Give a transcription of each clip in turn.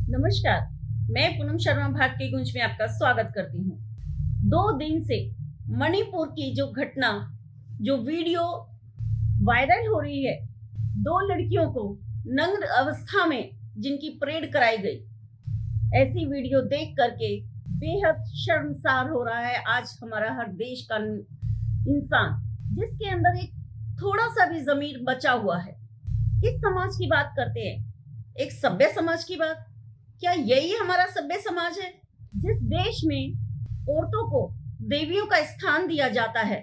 नमस्कार। मैं पूनम शर्मा भारतीय गुंज में आपका स्वागत करती हूँ। 2 दिन से मणिपुर की जो घटना, जो वीडियो वायरल हो रही है, 2 लड़कियों को नग्न अवस्था में जिनकी परेड कराई गई, ऐसी वीडियो देख करके बेहद शर्मसार हो रहा है आज हमारा हर देश का इंसान, जिसके अंदर एक थोड़ा सा भी जमीर बचा हुआ है। किस समाज की बात करते हैं? एक सभ्य समाज की बात। क्या यही हमारा सभ्य समाज है, जिस देश में औरतों को देवियों का स्थान दिया जाता है,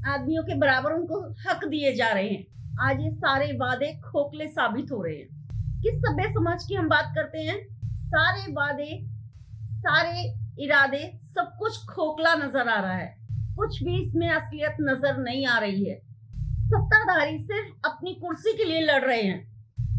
आदमियों के बराबर उनको हक दिए जा रहे हैं? आज ये सारे वादे खोखले साबित हो रहे हैं। किस सभ्य समाज की हम बात करते हैं? सारे वादे, सारे इरादे, सब कुछ खोखला नजर आ रहा है। कुछ भी इसमें असलियत नजर नहीं आ रही है। सत्ताधारी सिर्फ अपनी कुर्सी के लिए लड़ रहे हैं।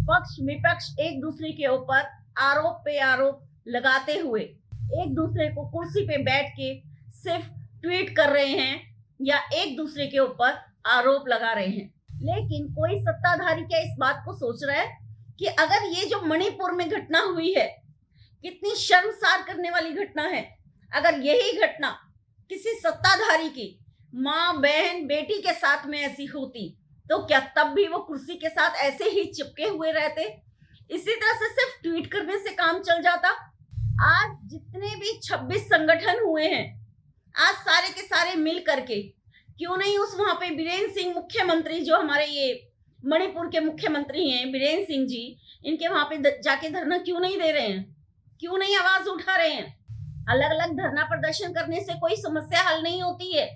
पक्ष विपक्ष एक दूसरे के ऊपर आरोप पे आरोप लगाते हुए एक दूसरे को कुर्सी पे बैठ के सिर्फ ट्वीट कर रहे हैं या एक दूसरे के ऊपर आरोप लगा रहे हैं। लेकिन कोई सत्ताधारी क्या इस बात को सोच रहा है कि अगर ये जो मणिपुर में घटना हुई है, कितनी शर्मसार करने वाली घटना है, अगर यही घटना किसी सत्ताधारी की माँ, बहन, बेटी के साथ में ऐसी होती तो क्या तब भी वो कुर्सी के साथ ऐसे ही चिपके हुए रहते? इसी तरह से सिर्फ ट्वीट करने से काम चल जाता? आज जितने भी 26 संगठन हुए हैं, आज सारे के सारे मिल करके क्यों नहीं उस वहां पे बीरेन सिंह मुख्यमंत्री, जो हमारे ये मणिपुर के मुख्यमंत्री हैं बीरेन सिंह जी, इनके वहां पे जाके धरना क्यों नहीं दे रहे हैं? क्यों नहीं आवाज उठा रहे हैं? अलग अलग धरना प्रदर्शन करने से कोई समस्या हल नहीं होती है।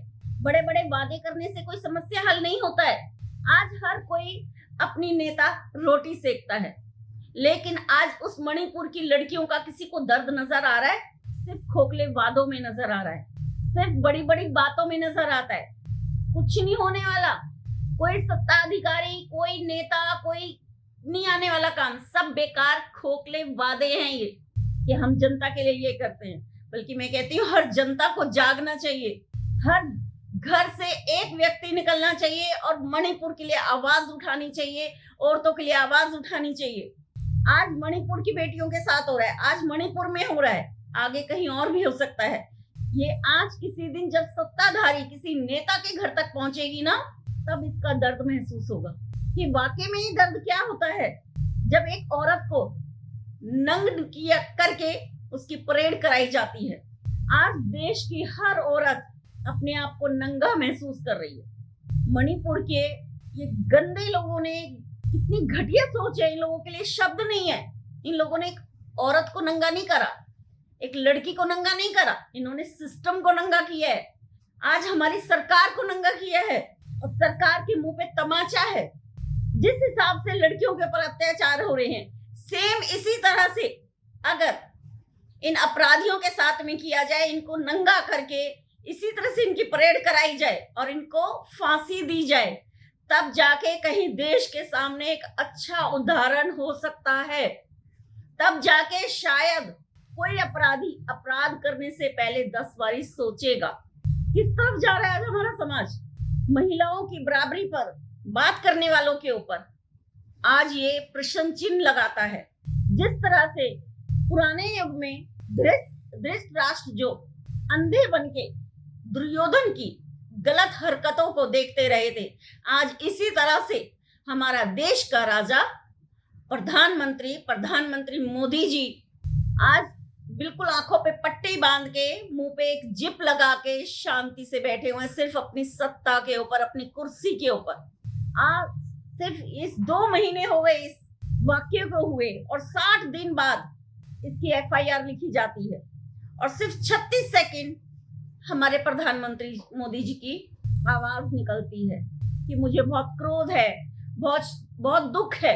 बड़े बड़े वादे करने से कोई समस्या हल नहीं होता है। आज हर कोई अपनी नेता रोटी सेकता है, लेकिन आज उस मणिपुर की लड़कियों का किसी को दर्द नजर आ रहा है? सिर्फ खोखले वादों में नजर आ रहा है, सिर्फ बड़ी बड़ी बातों में नजर आता है। कुछ नहीं होने वाला। कोई सत्ता अधिकारी, कोई नेता, कोई नहीं आने वाला काम। सब बेकार खोखले वादे हैं ये, कि हम जनता के लिए ये करते हैं। बल्कि मैं कहती हूँ हर जनता को जागना चाहिए। हर घर से एक व्यक्ति निकलना चाहिए और मणिपुर के लिए आवाज उठानी चाहिए, औरतों के लिए आवाज उठानी चाहिए। आज मणिपुर की बेटियों के साथ हो रहा है, आज मणिपुर में हो रहा है, आगे कहीं और भी हो सकता है। ये आज किसी दिन जब सत्ताधारी किसी नेता के घर तक पहुंचेगी ना, तब इसका दर्द महसूस होगा कि वाकई में ये दर्द क्या होता है जब एक औरत को नंग किया करके उसकी परेड कराई जाती है। आज देश की हर औरत अपने आप को नंगा महसूस कर रही है। मणिपुर के ये गंदे लोगों ने, कितनी घटिया सोच है इन लोगों के लिए शब्द नहीं है। इन लोगों ने एक औरत को नंगा नहीं करा, एक लड़की को नंगा नहीं करा, इन्होंने सिस्टम को नंगा किया है। आज हमारी सरकार को नंगा किया है और सरकार के मुंह पे तमाचा है। जिस हिसाब से लड़कियों के ऊपर अत्याचार हो रहे हैं, सेम इसी तरह से अगर इन अपराधियों के साथ में किया जाए, इनको नंगा करके इसी तरह से इनकी परेड कराई जाए और इनको फांसी दी जाए, तब जाके कहीं देश के सामने एक अच्छा उदाहरण हो सकता है। तब जाके शायद कोई अपराधी अपराध करने से पहले 10 बारी सोचेगा। किस तरफ जा रहा है आज हमारा समाज? महिलाओं की बराबरी पर बात करने वालों के ऊपर आज ये प्रश्न चिन्ह लगाता है। जिस तरह से पुराने युग में धृतराष्ट्र जो अंधे बनके दुर्योधन की गलत हरकतों को देखते रहे थे, आज इसी तरह से हमारा देश का राजा प्रधानमंत्री मोदी जी आज बिल्कुल आंखों पे पट्टी बांध के, मुंह पे एक जिप लगा के शांति से बैठे हुए हैं, सिर्फ अपनी सत्ता के ऊपर, अपनी कुर्सी के ऊपर। आज सिर्फ इस 2 महीने हो गए इस वाक्य को हुए और 60 दिन बाद इसकी FIR लिखी जाती है और सिर्फ 36 सेकंड हमारे प्रधानमंत्री मोदी जी की आवाज निकलती है कि मुझे बहुत क्रोध है, बहुत दुख है।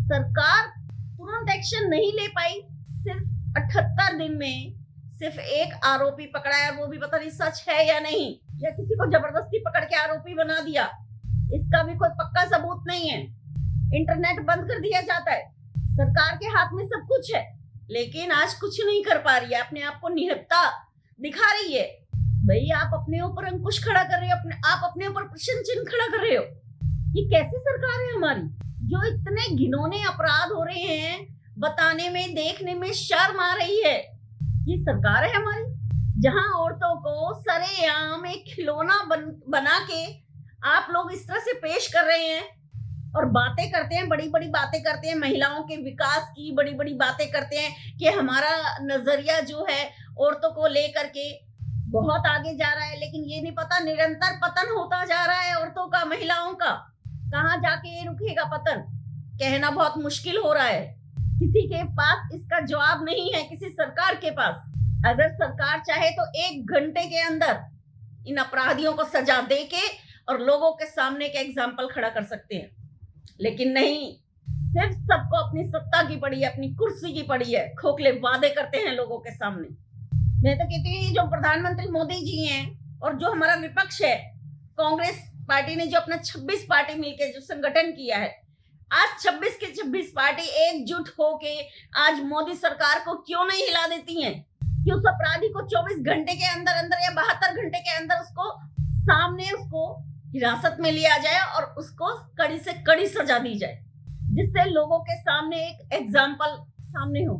सरकार तुरंत एक्शन नहीं ले पाई। सिर्फ 78 दिन में सिर्फ एक आरोपी पकड़ा है, वो भी पता नहीं सच है या नहीं, या किसी को जबरदस्ती पकड़ के आरोपी बना दिया, इसका भी कोई पक्का सबूत नहीं है। इंटरनेट बंद कर दिया जाता है। सरकार के हाथ में सब कुछ है, लेकिन आज कुछ नहीं कर पा रही है, अपने आप को निहत्ता दिखा रही है। भाई, आप अपने ऊपर अंकुश खड़ा कर रहे हो, आप अपने ऊपर प्रश्न चिन्ह खड़ा कर रहे हो। ये कैसी सरकार है हमारी, जो इतने घिनौने अपराध हो रहे हैं, बताने में, देखने में शर्म आ रही है। ये सरकार है हमारी, जहां औरतों को सरेआम एक खिलौना बना के आप लोग इस तरह से पेश कर रहे हैं और बातें करते हैं, बड़ी बड़ी बातें करते हैं, महिलाओं के विकास की बड़ी बड़ी बातें करते हैं कि हमारा नजरिया जो है औरतों को लेकर के बहुत आगे जा रहा है। लेकिन ये नहीं पता निरंतर पतन होता जा रहा है औरतों का, महिलाओं का। कहाँ जाके ये रुकेगा पतन, कहना बहुत मुश्किल हो रहा है। किसी के पास इसका जवाब नहीं है, किसी सरकार के पास। अगर सरकार चाहे तो 1 घंटे के अंदर इन अपराधियों को सजा दे के और लोगों के सामने एक एग्जाम्पल खड़ा कर सकते हैं, लेकिन नहीं। सिर्फ सबको अपनी सत्ता की पड़ी है, अपनी कुर्सी की पड़ी है, खोखले वादे करते हैं लोगों के सामने। मैं तो कहती हूँ जो प्रधानमंत्री मोदी जी हैं और जो हमारा विपक्ष है, कांग्रेस पार्टी ने जो अपना 26 पार्टी मिलकर जो संगठन किया है, आज 26 के 26 पार्टी एकजुट होके आज मोदी सरकार को क्यों नहीं हिला देती हैं कि उस अपराधी को 24 घंटे के अंदर अंदर या 72 घंटे के अंदर उसको सामने उसको हिरासत में लिया जाए और उसको कड़ी से कड़ी सजा दी जाए, जिससे लोगों के सामने एक एग्जाम्पल सामने हो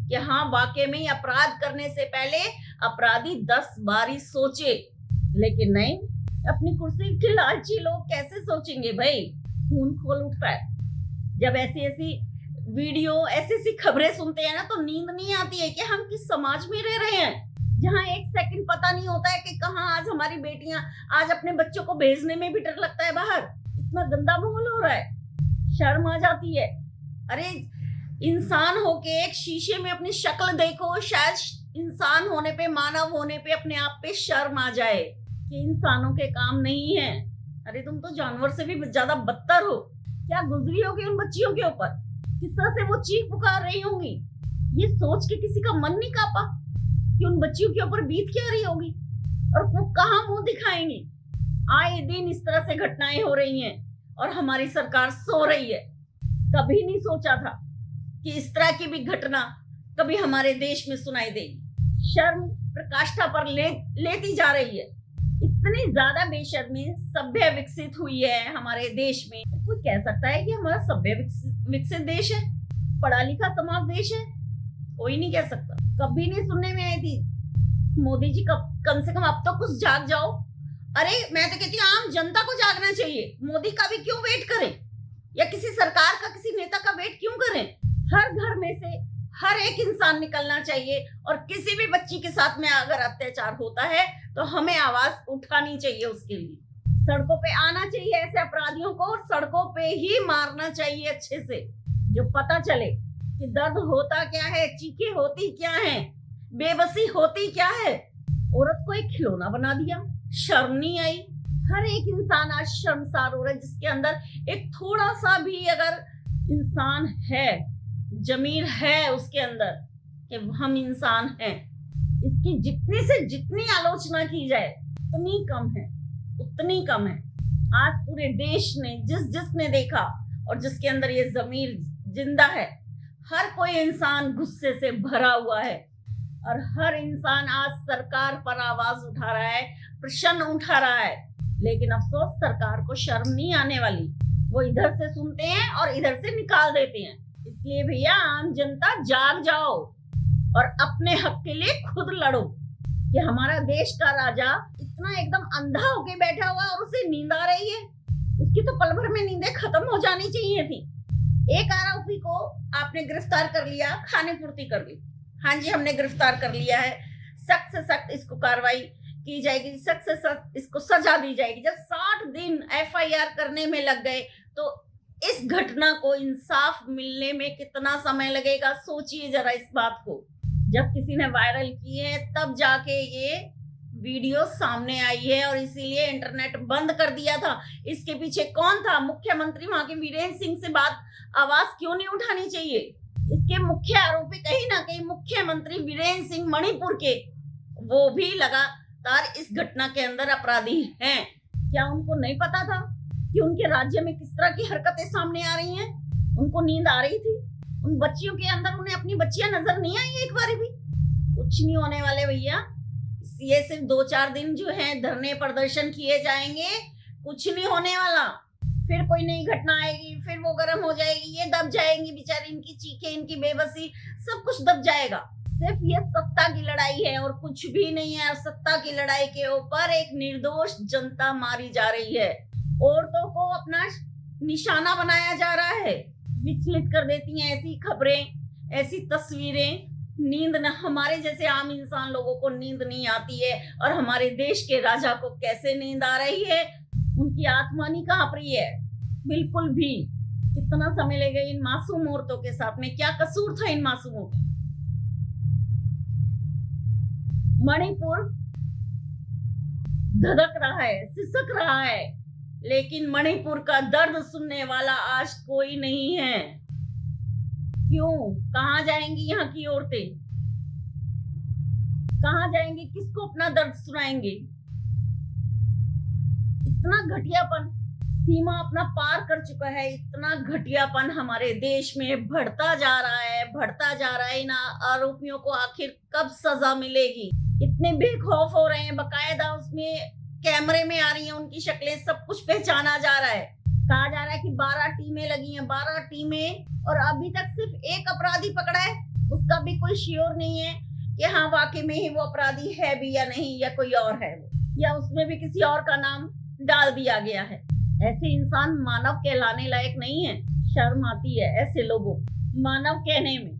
कि हाँ वाकई में अपराध करने से पहले अपराधी 10 बारी सोचे। लेकिन नहीं, अपनी कुर्सी के लालची लोग कैसे सोचेंगे भाई। खून खोल उठता है जब ऐसी ऐसी वीडियो, ऐसी ऐसी खबरें सुनते हैं ना, तो नींद नहीं आती है कि हम किस समाज में रह रहे हैं, जहाँ 1 सेकंड पता नहीं होता है कि कहाँ आज हमारी बेटियां, आज अपने बच्चों को भेजने में भी डर लगता है बाहर। इतना गंदा माहौल हो रहा है, शर्म आ जाती है। अरे इंसान होके एक शीशे में अपनी शक्ल देखो, शायद इंसान होने पे, मानव होने पे अपने आप पे शर्म आ जाए कि इंसानों के काम नहीं है। अरे तुम तो जानवर से भी ज्यादा बदतर हो। क्या गुजरी होगी उन बच्चियों के ऊपर, किस तरह से वो चीख पुकार रही होंगी, ये सोच के किसी का मन नहीं कांपा कि उन बच्चियों के ऊपर बीत क्या रही होगी और वो कहाँ मुंह दिखाएंगी। आए दिन इस तरह से घटनाएं हो रही हैं और हमारी सरकार सो रही है। कभी नहीं सोचा था कि इस तरह की भी घटना कभी हमारे देश में सुनाई देगी। शर्म प्रकाष्ठा पर लेती जा रही है। इतनी ज्यादा बेशर्मी सभ्य विकसित हुई है हमारे देश में। कोई कह सकता है कि हमारा सभ्य विकसित देश है, पढ़ा लिखा समाज देश है? कोई नहीं कह सकता। कभी नहीं सुनने में आई थी। मोदी जी कम से कम अब तो कुछ जाग जाओ। अरे मैं तो कहती हूँ आम जनता को जागना चाहिए। मोदी का भी क्यों वेट करें, या किसी सरकार का, किसी नेता का वेट क्यों करें? हर घर में से हर एक इंसान निकलना चाहिए और किसी भी बच्ची के साथ में अगर अत्याचार होता है तो हमें आवाज उठानी चाहिए, उसके लिए सड़कों पे आना चाहिए ऐसे अपराधियों को, और सड़कों पे ही मारना चाहिए अच्छे से, जो पता चले कि दर्द होता क्या है, चीखें होती क्या है, बेबसी होती क्या है। औरत को एक खिलौना बना दिया, शर्म नहीं आई। हर एक इंसान आज शर्मसार हो रहा है जिसके अंदर एक थोड़ा सा भी अगर इंसान है, जमीर है उसके अंदर कि हम इंसान हैं। इसकी जितनी से जितनी आलोचना की जाए उतनी कम है, उतनी कम है। आज पूरे देश ने जिसने देखा और जिसके अंदर ये जमीर जिंदा है, हर कोई इंसान गुस्से से भरा हुआ है और हर इंसान आज सरकार पर आवाज उठा रहा है, प्रश्न उठा रहा है। लेकिन अफसोस सरकार को शर्म नहीं आने वाली। वो इधर से सुनते हैं और इधर से निकाल देते हैं। इसलिए भैया आम जनता जाग जाओ और अपने हक के लिए खुद लड़ो। कि हमारा देश का राजा इतना एकदम अंधा होके बैठा हुआ और उसे नींद आ रही है, उसकी तो पल भर में नींदें खत्म हो जानी चाहिए थी। एक आरोपी को आपने गिरफ्तार कर लिया, खाने पूर्ति कर ली, हाँ जी हमने गिरफ्तार कर लिया है, सख्त से सख्त इसको कार्रवाई की जाएगी, सख्त से सख्त इसको सजा दी जाएगी। जब 60 दिन FIR करने में लग गए तो इस घटना को इंसाफ मिलने में कितना समय लगेगा, सोचिए जरा इस बात को। जब किसी ने वायरल की है तब जाके ये वीडियो सामने आई है और इसीलिए इंटरनेट बंद कर दिया था। इसके पीछे कौन था? मुख्यमंत्री वहां के वीरेंद्र सिंह से आवाज क्यों नहीं उठानी चाहिए? इसके मुख्य आरोपी कहीं ना कहीं मुख्यमंत्री वीरेंद्र सिंह मणिपुर के, वो भी लगातार इस घटना के अंदर अपराधी हैं। क्या उनको नहीं पता था कि उनके राज्य में किस तरह की हरकतें सामने आ रही हैं? उनको नींद आ रही थी? उन बच्चियों के अंदर उन्हें अपनी बच्चियां नजर नहीं आई एक बार भी? कुछ नहीं होने वाले भैया। ये सिर्फ 2-4 दिन जो है धरने प्रदर्शन किए जाएंगे, कुछ नहीं होने वाला। फिर कोई नई घटना आएगी, फिर वो गर्म हो जाएगी, ये दब जाएंगी बेचारी, इनकी चीखें, इनकी बेबसी, सब कुछ दब जाएगा। सिर्फ ये सत्ता की लड़ाई है और कुछ भी नहीं है। सत्ता की लड़ाई के ऊपर एक निर्दोष जनता मारी जा रही है। औरतों को अपना निशाना बनाया जा रहा है। विचलित कर देती हैं ऐसी खबरें, ऐसी तस्वीरें। नींद न, हमारे जैसे आम इंसान लोगों को नींद नहीं आती है, और हमारे देश के राजा को कैसे नींद आ रही है? उनकी आत्मा नहीं कांप रही है बिल्कुल भी। कितना समय ले गए इन मासूम औरतों के साथ में? क्या कसूर था इन मासूमों का? मणिपुर धधक रहा है, सिसक रहा है, लेकिन मणिपुर का दर्द सुनने वाला आज कोई नहीं है। क्यों? कहां जाएंगी यहाँ की औरतें? कहां जाएंगी? किसको अपना दर्द सुनाएंगे? इतना घटियापन सीमा अपना पार कर चुका है। इतना घटियापन हमारे देश में बढ़ता जा रहा है, बढ़ता जा रहा है। इन आरोपियों को आखिर कब सजा मिलेगी? इतने बेखौफ हो रहे हैं, बकायदा उसमें कैमरे में आ रही हैं उनकी शक्लें, सब कुछ पहचाना जा रहा है। कहा जा रहा है कि 12 टीमें लगी हैं, 12 टीमें, और अभी तक सिर्फ एक अपराधी पकड़ा है। उसका भी कोई श्योर नहीं है कि हाँ वाकई में ही वो अपराधी है भी या नहीं, या कोई और है वो, या उसमें भी किसी और का नाम डाल दिया गया है। ऐसे इंसान मानव कहलाने लायक नहीं है। शर्म आती है ऐसे लोगों मानव कहने में।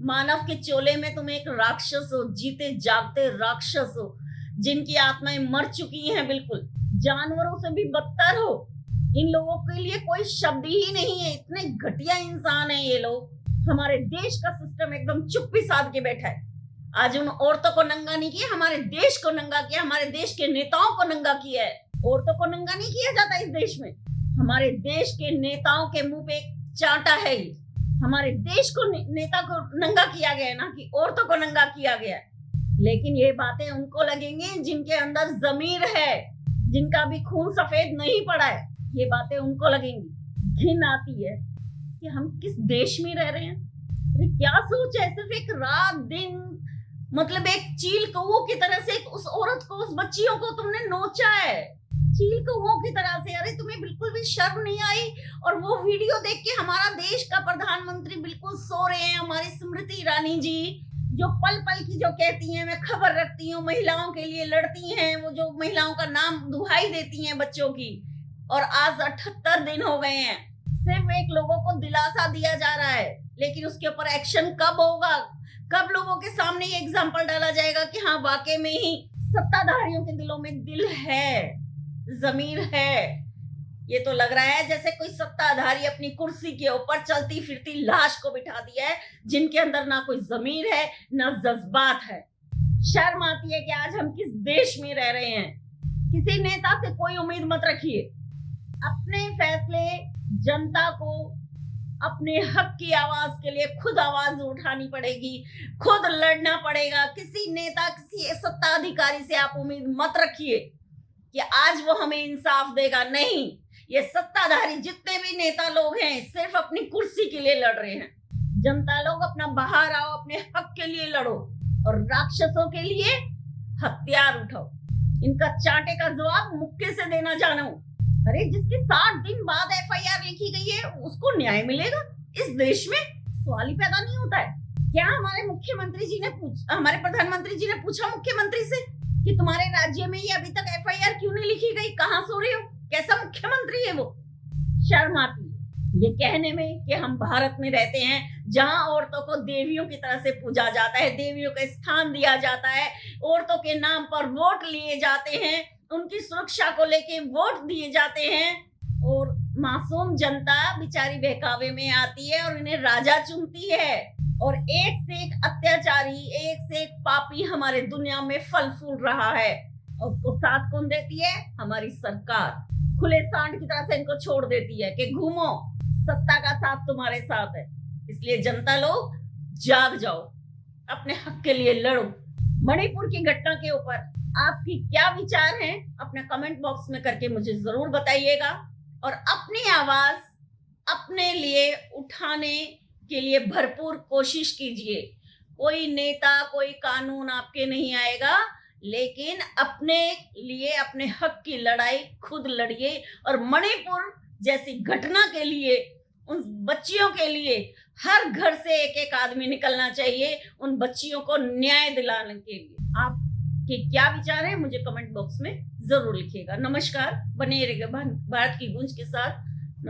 मानव के चोले में तुम एक राक्षस हो, जीते जागते राक्षस हो, जिनकी आत्माएं मर चुकी हैं, बिल्कुल जानवरों से भी बदतर हो। इन लोगों के लिए कोई शब्द ही नहीं है। इतने घटिया इंसान हैं ये लोग। हमारे देश का सिस्टम एकदम चुप्पी साध के बैठा है। आज उन औरतों को नंगा नहीं किया, हमारे देश को नंगा किया, हमारे देश के नेताओं को नंगा किया है। औरतों को नंगा नहीं किया जाता इस देश में। हमारे देश के नेताओं के मुंह पे एक चांटा है ये। हमारे देश को नेता को नंगा किया गया है, ना कि औरतों को नंगा किया गया है। लेकिन ये बातें उनको लगेंगी जिनके अंदर जमीर है, जिनका भी खून सफेद नहीं पड़ा है। ये बातें उनको लगेंगी। घिन आती है कि हम किस देश में रह रहे हैं। अरे क्या सोच है? सिर्फ एक रात दिन, मतलब एक चील कौओं की तरह से उस औरत को, उस बच्चियों को तुमने नोचा है, चील कौओं की तरह से। अरे तुम्हें बिल्कुल भी शर्म नहीं आई? और वो वीडियो देख के हमारा देश का प्रधानमंत्री बिल्कुल सो रहे हैं। हमारी स्मृति ईरानी जी जो पल पल की जो कहती हैं मैं खबर रखती हूँ, महिलाओं के लिए लड़ती हैं, वो जो महिलाओं का नाम दुहाई देती हैं बच्चों की, और आज 78 दिन हो गए हैं। सिर्फ एक लोगों को दिलासा दिया जा रहा है, लेकिन उसके ऊपर एक्शन कब होगा? कब लोगों के सामने ये एग्जाम्पल डाला जाएगा कि हाँ वाकई में ही सत्ताधारियों के दिलों में दिल है, जमीर है? ये तो लग रहा है जैसे कोई सत्ताधारी अपनी कुर्सी के ऊपर चलती फिरती लाश को बिठा दिया है, जिनके अंदर ना कोई जमीर है, ना जज्बात है। शर्म आती है कि आज हम किस देश में रह रहे हैं। किसी नेता से कोई उम्मीद मत रखिए। अपने फैसले जनता को अपने हक की आवाज के लिए खुद आवाज उठानी पड़ेगी, खुद लड़ना पड़ेगा। किसी नेता, किसी सत्ताधिकारी से आप उम्मीद मत रखिए कि आज वो हमें इंसाफ देगा। नहीं, ये सत्ताधारी जितने भी नेता लोग हैं सिर्फ अपनी कुर्सी के लिए लड़ रहे हैं। जनता लोग अपना बाहर आओ, अपने हक के लिए लड़ो, और राक्षसों के लिए हथियार उठाओ। इनका चांटे का जवाब मुक्के से देना जानो। अरे जिसके 60 दिन बाद FIR लिखी गई है उसको न्याय मिलेगा इस देश में? सवाल ही पैदा नहीं होता है क्या? हमारे मुख्यमंत्री जी ने हमारे प्रधानमंत्री जी ने पूछा मुख्यमंत्री से कि तुम्हारे राज्य में ये अभी तक FIR क्यों नहीं लिखी गई? कहाँ सो रहे हो? कैसा मुख्यमंत्री है वो? शर्म आती है ये कहने में कि हम भारत में रहते हैं जहां औरतों को देवियों की तरह से पूजा जाता है, देवियों का स्थान दिया जाता है, औरतों के नाम पर वोट लिए जाते हैं, उनकी सुरक्षा को लेके वोट दिए जाते हैं, और मासूम जनता बेचारी बहकावे में आती है और इन्हें राजा चुनती है। और एक से एक अत्याचारी, एक से एक पापी हमारे दुनिया में फल फूल रहा है, और उसको साथ कौन देती है? हमारी सरकार खुले सांड की तरह से इनको छोड़ देती है कि घूमो, सत्ता का साथ तुम्हारे साथ है। इसलिए जनता लोग जाग जाओ, अपने हक के लिए लड़ो। मणिपुर की घटना के ऊपर आपकी क्या विचार हैं? अपने कमेंट बॉक्स में करके मुझे जरूर बताइएगा, और अपनी आवाज अपने लिए उठाने के लिए भरपूर कोशिश कीजिए। कोई नेता, कोई कानून आपके नहीं आएगा, लेकिन अपने लिए, अपने हक की लड़ाई खुद लड़िए। और मणिपुर जैसी घटना के लिए, उन बच्चियों के लिए हर घर से एक एक आदमी निकलना चाहिए, उन बच्चियों को न्याय दिलाने के लिए। आपके क्या विचार है मुझे कमेंट बॉक्स में जरूर लिखिएगा। नमस्कार, बने रहिएगा भारत की गूंज के साथ।